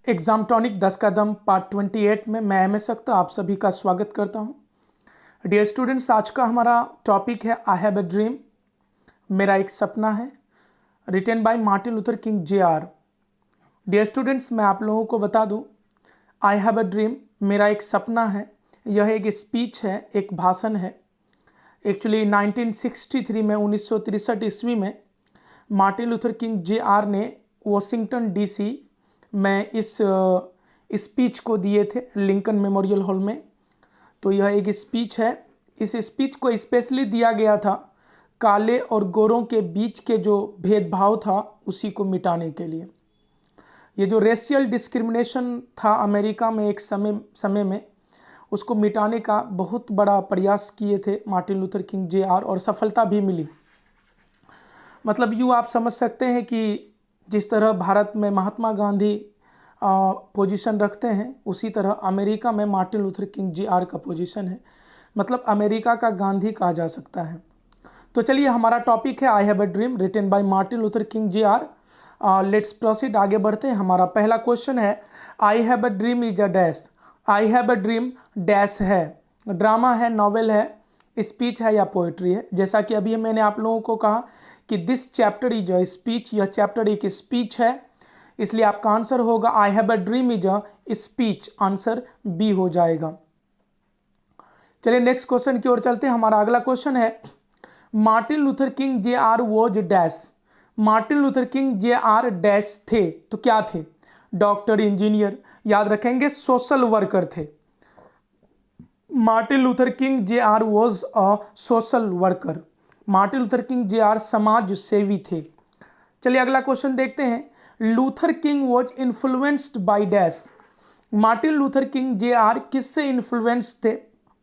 Exam tonic 10 का दम part 28 में मैं MS अख्तर आप सभी का स्वागत करता हूं। डियर स्टूडेंट्स, आज का हमारा टॉपिक है आई हैव अ ड्रीम, मेरा एक सपना है, written by Martin Luther King Jr। Dear students, मैं आप लोगों को बता दूं, आई हैव अ ड्रीम मेरा एक सपना है, यह एक स्पीच है, एक भाषण है। एक्चुअली 1963 में 1963 ईस्वी में मार्टिन लूथर किंग Jr ने वाशिंगटन DC में इस स्पीच को दिए थे लिंकन मेमोरियल हॉल में। तो यह एक स्पीच है। इस स्पीच को स्पेशली दिया गया था काले और गोरों के बीच के जो भेदभाव था उसी को मिटाने के लिए। ये जो रेशियल डिस्क्रिमिनेशन था अमेरिका में एक समय में, उसको मिटाने का बहुत बड़ा प्रयास किए थे मार्टिन लूथर किंग Jr और सफलता भी मिली। मतलब यूँ आप समझ सकते हैं कि जिस तरह भारत में महात्मा गांधी पोजीशन रखते हैं, उसी तरह अमेरिका में मार्टिन लूथर किंग Jr का पोजीशन है। मतलब अमेरिका का गांधी कहा जा सकता है। तो चलिए, हमारा टॉपिक है I have a dream written by Martin Luther King Jr। Let's proceed, आगे बढ़ते हैं। हमारा पहला क्वेश्चन है I have a dream is a dash. I have a dream dash है, ड्रामा है, नॉवेल है, स्पीच है या पोएट्री है। जैसा कि अभी मैंने आप लोगों को कहा कि this chapter is a speech, यह चैप्टर एक स्पीच है, इसलिए आपका आंसर होगा I have a dream is a speech. Answer B हो जाएगा। चलिए नेक्स्ट क्वेश्चन की ओर चलते हैं। हमारा अगला क्वेश्चन है Martin Luther King Jr was dash. Martin Luther King Jr dash थे, तो क्या थे? डॉक्टर, इंजीनियर, याद रखेंगे सोशल वर्कर थे। Martin Luther King Jr was a social worker. Martin Luther King Jr समाज सेवी थे। चलिए अगला क्वेश्चन देखते हैं। Luther king was influenced by dash. Martin Luther King Jr किससे इन्फ्लुएंस थे,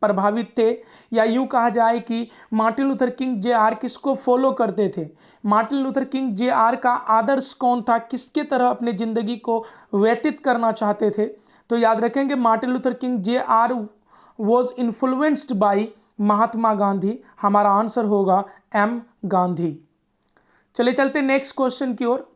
प्रभावित थे, या यूं कहा जाए कि मार्टिन लूथर किंग Jr किसको फॉलो करते थे? मार्टिन लूथर किंग Jr का आदर्श कौन था, किसके तरह अपने जिंदगी को व्यतीत करना चाहते थे? तो याद रखेंगे Martin Luther King Jr was influenced by Mahatma Gandhi. हमारा आंसर होगा M गांधी। चलिए चलते नेक्स्ट क्वेश्चन की ओर।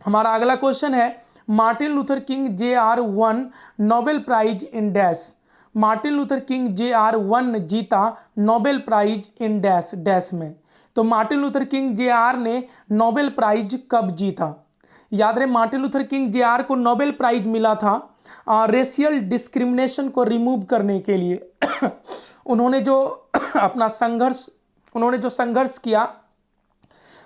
हमारा अगला क्वेश्चन है Martin Luther King Jr won Nobel prize in dash. Martin Luther King Jr won जीता Nobel prize in dash, dash में। तो मार्टिन लूथर किंग Jr ने नोबेल प्राइज कब जीता? याद रहे मार्टिन लूथर किंग Jr को नोबेल प्राइज मिला था रेशियल डिस्क्रिमिनेशन को रिमूव करने के लिए। उन्होंने जो अपना संघर्ष किया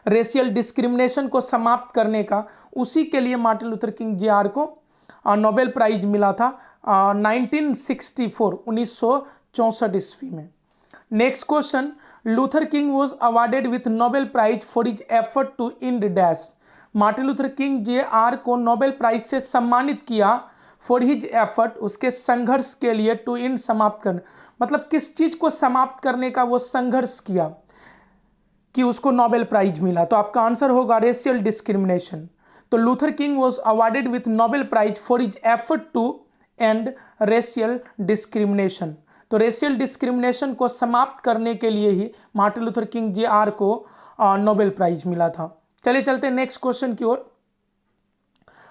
रेशियल डिस्क्रिमिनेशन को समाप्त करने का, उसी के लिए मार्टिन लूथर किंग Jr को नोबेल प्राइज मिला था 1964 ईस्वी में। Next question, Luther King was awarded with Nobel prize for his effort to end dash. Martin Luther King Jr को नोबेल प्राइज से सम्मानित किया फॉर हिज एफर्ट, उसके संघर्ष के लिए, टू इंड समाप्त करने, मतलब किस चीज को समाप्त करने का वो संघर्ष किया कि उसको नोबेल प्राइज मिला। तो आपका आंसर होगा रेशियल डिस्क्रिमिनेशन। तो Luther King was awarded with Nobel prize for his effort to end racial discrimination. तो रेशियल डिस्क्रिमिनेशन को समाप्त करने के लिए ही मार्टिन लूथर किंग Jr को नोबेल प्राइज मिला था। चलिए चलते नेक्स्ट क्वेश्चन की ओर।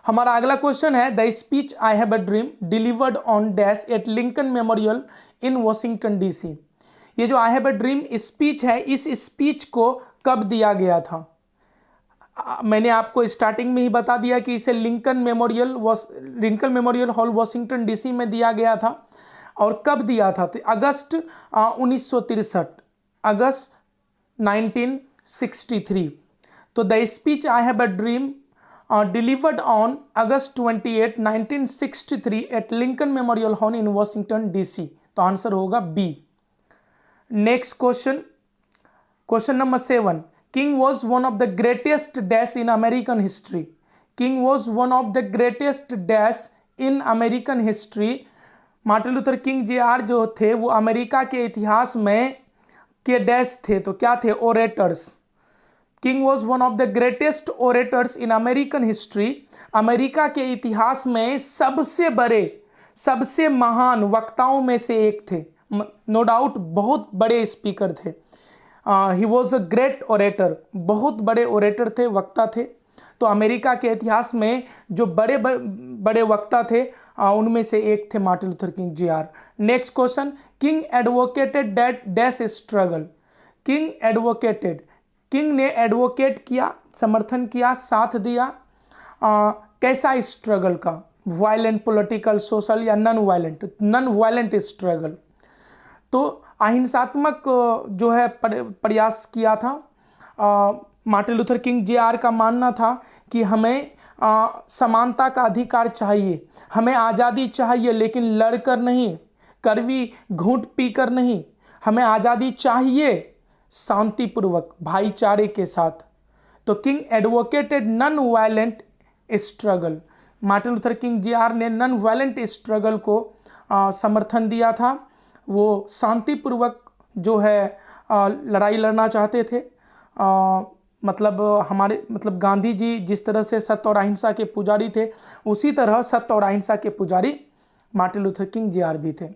हमारा अगला क्वेश्चन है the speech I have a dream delivered on dash at Lincoln Memorial in Washington DC। ये जो I have a dream speech है, इस स्पीच को कब दिया गया था? मैंने आपको स्टार्टिंग में ही बता दिया कि इसे Lincoln Memorial hall Washington DC में दिया गया था। और कब दिया था? तो अगस्त 1963, अगस्त 1963। तो the speech I have a dream delivered on August 28, 1963 at Lincoln Memorial hall in Washington DC। तो आंसर होगा B. Next question number 7। King was one of the greatest dash in American history. King was one of the greatest dash in American history. Martin Luther King Jr जो थे वो America के इतिहास में के dash थे, तो क्या थे? Orators. King was one of the greatest orators in American history. America के इतिहास में सबसे बड़े, सबसे महान वक्ताओं में से एक थे। नो डाउट बहुत बड़े स्पीकर थे। He was a great orator, बहुत बड़े ओरेटर थे, वक्ता थे। तो अमेरिका के इतिहास में जो बड़े बड़े वक्ता थे उनमें से एक थे Martin Luther King junior. Next question, king advocated that dash struggle. King advocated, king ने एडवोकेट किया, समर्थन किया, साथ दिया कैसा स्ट्रगल का, वायलेंट, पॉलिटिकल, सोशल या non violent. Non violent struggle, तो अहिंसात्मक जो है प्रयास किया था। मार्टिन लूथर किंग जूनियर का मानना था कि हमें समानता का अधिकार चाहिए, हमें आज़ादी चाहिए, लेकिन लड़कर नहीं, कड़वी घूंट पीकर नहीं, हमें आज़ादी चाहिए शांतिपूर्वक, भाईचारे के साथ। तो king advocated non violent struggle. Martin Luther King junior ने नॉन वायलेंट स्ट्रगल को समर्थन दिया था। वो शांतिपूर्वक जो है लड़ाई लड़ना चाहते थे। मतलब गांधी जी जिस तरह से सत्य और अहिंसा के पुजारी थे, उसी तरह सत्य और अहिंसा के पुजारी मार्टिन लूथर किंग जूनियर भी थे।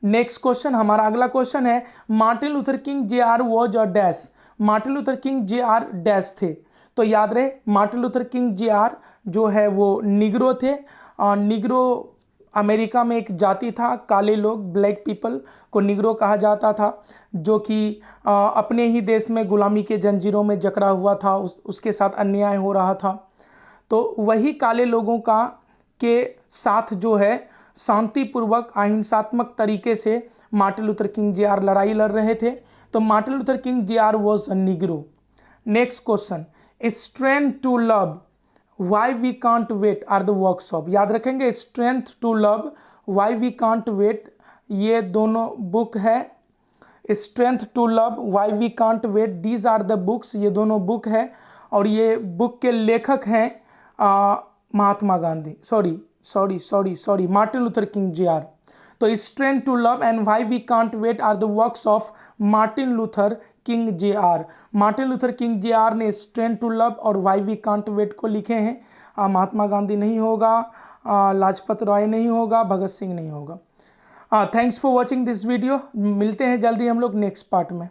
नेक्स्ट क्वेश्चन, हमारा अगला क्वेश्चन है, Martin Luther King junior was a dash. Martin Luther King junior dash थे। तो याद रहे, मार्टिन लूथर किंग जूनियर जो है वो निग्रो थे। निग्रो अमेरिका में एक जाति था, काले लोग, ब्लैक पीपल को निग्रो कहा जाता था, जो कि अपने ही देश में गुलामी के जंजीरों में जकड़ा हुआ था, उसके साथ अन्याय हो रहा था। तो वही काले लोगों का के साथ जो है शांतिपूर्वक अहिंसात्मक तरीके से मार्टिन लूथर किंग जूनियर लड़ाई लड़ रहे थे। तो Martin Luther King junior was a Negro. Next question, strength to love, why we can't wait are the workshop. याद रखेंगे, strength to love, why we can't wait, ये दोनों बुक है। Strength to love, why we can't wait, these are the books, ये दोनों book है। और ये बुक के लेखक हैं Mahatma Gandhi, sorry Martin Luther King junior. तो strength to love and why we can't wait are the works of Martin Luther King junior. Martin Luther King junior ने स्ट्रेंथ टू लव और वाई वी कांट वेट को लिखे हैं। महात्मा गांधी नहीं होगा, लाजपत राय नहीं होगा, भगत सिंह नहीं होगा। Thanks for watching this video. मिलते हैं जल्दी हम लोग नेक्स्ट पार्ट में।